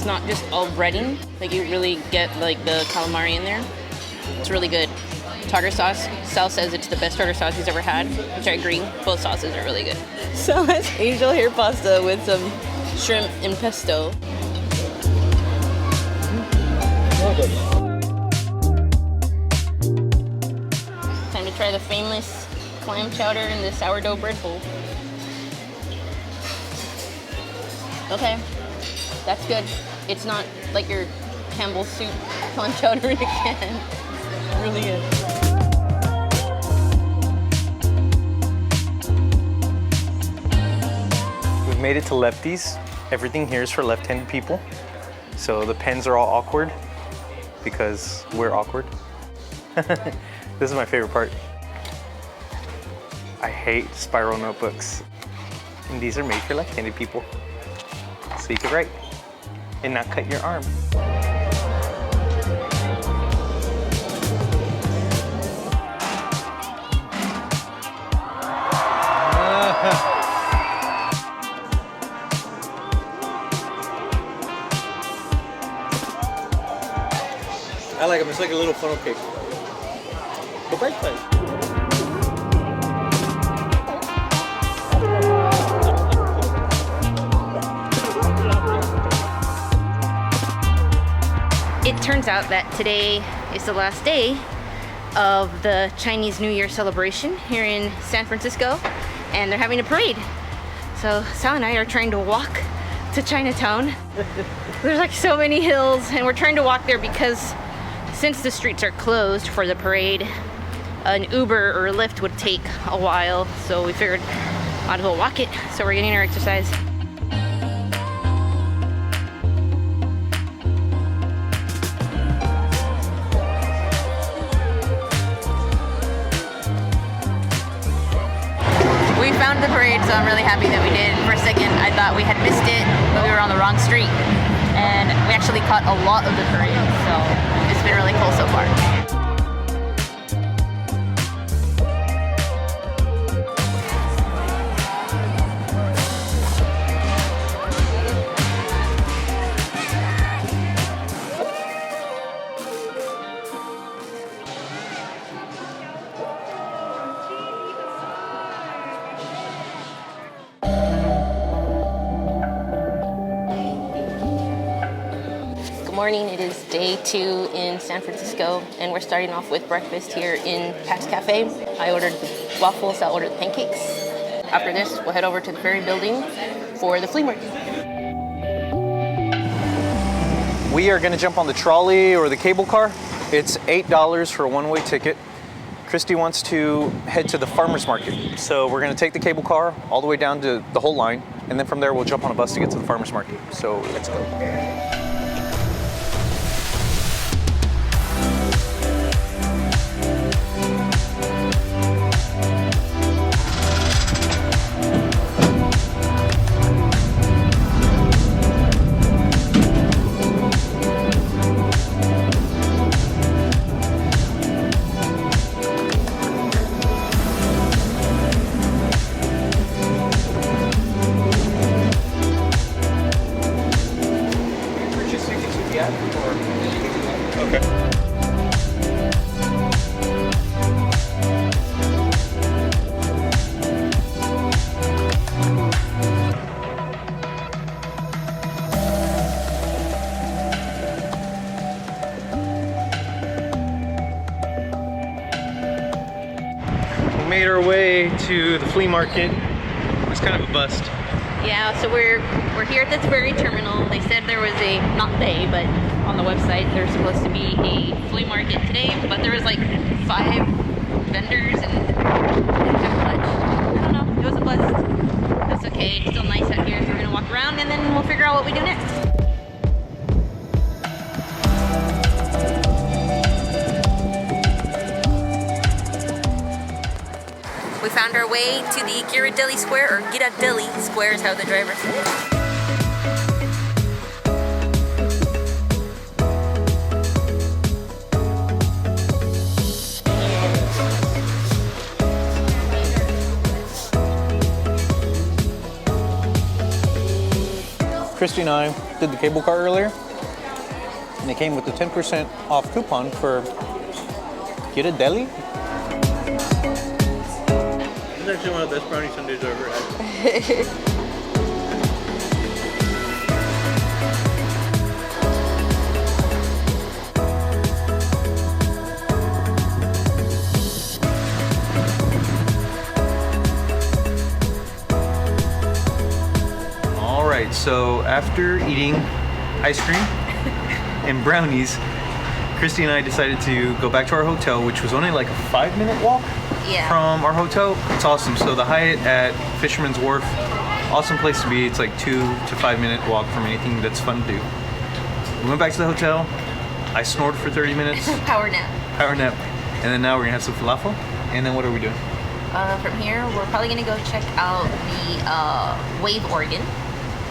it's not just all breading. Like you really get like the calamari in there. It's really good. Tartar sauce. Sal says it's the best tartar sauce he's ever had, which I agree. Both sauces are really good. Sal has angel hair pasta with some shrimp and pesto. Time to try the famous clam chowder in the sourdough bread bowl. Okay, that's good. It's not like your Campbell's soup clam chowder in a can. Really good. We've made it to Lefty's. Everything here is for left-handed people. So the pens are all awkward because we're awkward. This is my favorite part. I hate spiral notebooks. And these are made for left-handed people. So you can write and not cut your arm. I like them. It's like a little funnel cake. For breakfast. It turns out that today is the last day of the Chinese New Year celebration here in San Francisco, and they're having a parade. So Sal and I are trying to walk to Chinatown. There's like so many hills, and we're trying to walk there because since the streets are closed for the parade, an Uber or a Lyft would take a while, so we figured might as well walk it, so we're getting our exercise. We found the parade, so I'm really happy that we did. For a second, I thought we had missed it, but we were on the wrong street. And we actually caught a lot of the parade, so it's been really cool so far. Good morning, it is day 2 in San Francisco, and we're starting off with breakfast here in Pat's Cafe. I ordered waffles, I ordered pancakes. After this, we'll head over to the Ferry Building for the flea market. We are gonna jump on the trolley or the cable car. It's $8 for a one-way ticket. Christy wants to head to the farmer's market. So we're gonna take the cable car all the way down to the whole line, and then from there we'll jump on a bus to get to the farmer's market. So let's go. Made our way to the flea market. It's kind of a bust. Yeah, so we're here at this Ferry terminal. They said there was a, not they, but on the website there's supposed to be a flea market today, but there was like 5 vendors and it didn't have much. I don't know, it was a bust. That's okay, it's still nice out here, so we're gonna walk around and then we'll figure out what we do next. We found our way to the Ghirardelli Square, or Ghirardelli Square is how the driver said it. Christy and I did the cable car earlier, and they came with the 10% off coupon for Get a Deli. It's actually one of the best brownie sundaes I've ever had. All right, so after eating ice cream and brownies, Christy and I decided to go back to our hotel, which was only like a 5-minute walk Yeah. from our hotel. It's awesome. So the Hyatt at Fisherman's Wharf, awesome place to be. It's like 2 to 5 minute walk from anything that's fun to do. We went back to the hotel. I snored for 30 minutes, Power nap. power nap, and then now we're gonna have some falafel. And then what are we doing? From here, we're probably gonna go check out the Wave Oregon,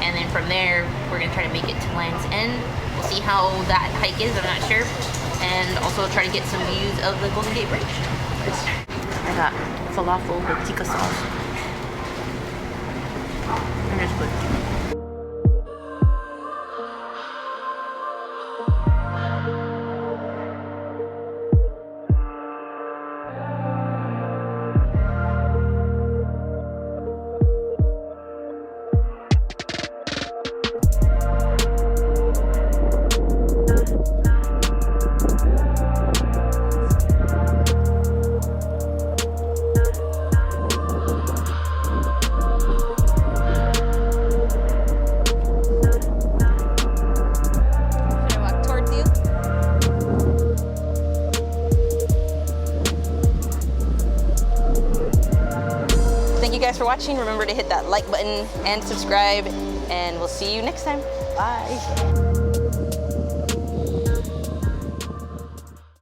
and then from there, we're gonna try to make it to Land's End. We'll see how that hike is. I'm not sure, and also try to get some views of the Golden Gate Bridge. I got falafel with tikka sauce. And it's good. Should I walk towards you? Thank you guys for watching. Remember to hit that like button and subscribe, and we'll see you next time. Bye.